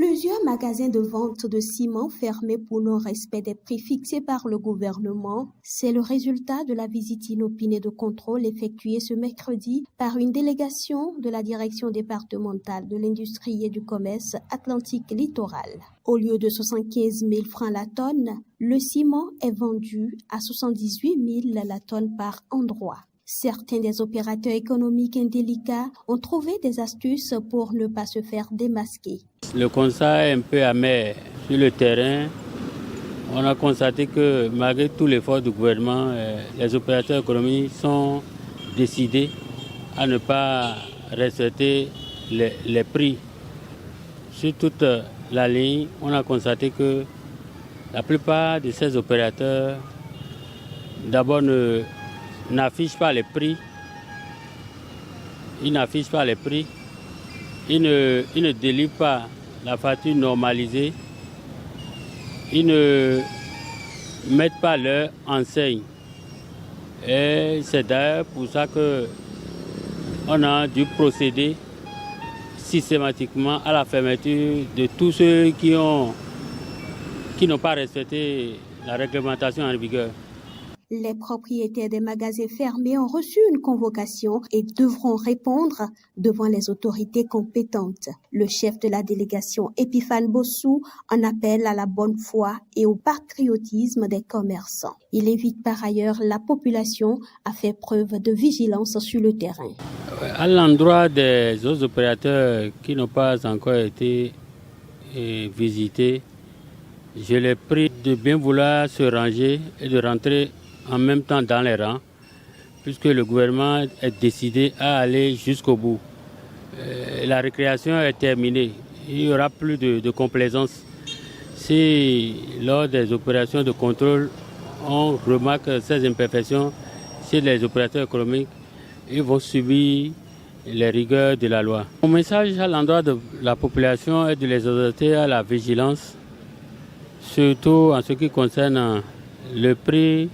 Plusieurs magasins de vente de ciment fermés pour non-respect des prix fixés par le gouvernement. C'est le résultat de la visite inopinée de contrôle effectuée ce mercredi par une délégation de la direction départementale de l'industrie et du commerce Atlantique Littoral. Au lieu de 75 000 francs la tonne, le ciment est vendu à 78 000 la tonne par endroit. Certains des opérateurs économiques indélicats ont trouvé des astuces pour ne pas se faire démasquer. Le constat est un peu amer. Sur le terrain, on a constaté que malgré tout l'effort du gouvernement, les opérateurs économiques sont décidés à ne pas respecter les prix. Sur toute la ligne, on a constaté que la plupart de ces opérateurs, d'abord, n'affichent pas les prix. Ils n'affichent pas les prix. Ils ne délivrent pas la facture normalisée. Ils ne mettent pas leur enseigne. Et c'est d'ailleurs pour ça qu'on a dû procéder systématiquement à la fermeture de tous ceux qui n'ont pas respecté la réglementation en vigueur. Les propriétaires des magasins fermés ont reçu une convocation et devront répondre devant les autorités compétentes. Le chef de la délégation, Epiphane Bossou, en appelle à la bonne foi et au patriotisme des commerçants. Il invite par ailleurs la population à faire preuve de vigilance sur le terrain. À l'endroit des autres opérateurs qui n'ont pas encore été visités, je les prie de bien vouloir se ranger et de rentrer en même temps dans les rangs, puisque le gouvernement est décidé à aller jusqu'au bout. La récréation est terminée. Il n'y aura plus de complaisance. Si lors des opérations de contrôle, on remarque ces imperfections chez les opérateurs économiques, ils vont subir les rigueurs de la loi. Mon message à l'endroit de la population est de les exhorter à la vigilance, surtout en ce qui concerne le prix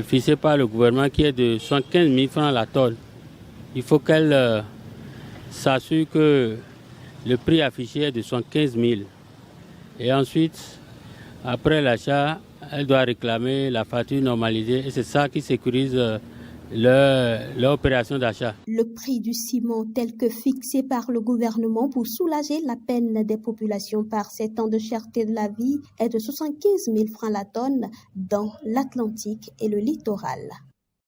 fixé par le gouvernement qui est de 75 000 francs la tonne. Il faut qu'elle s'assure que le prix affiché est de 75 000. Et ensuite, après l'achat, elle doit réclamer la facture normalisée et c'est ça qui sécurise leur opération d'achat. Le prix du ciment tel que fixé par le gouvernement pour soulager la peine des populations par ces temps de cherté de la vie est de 75 000 francs la tonne dans l'Atlantique et le littoral.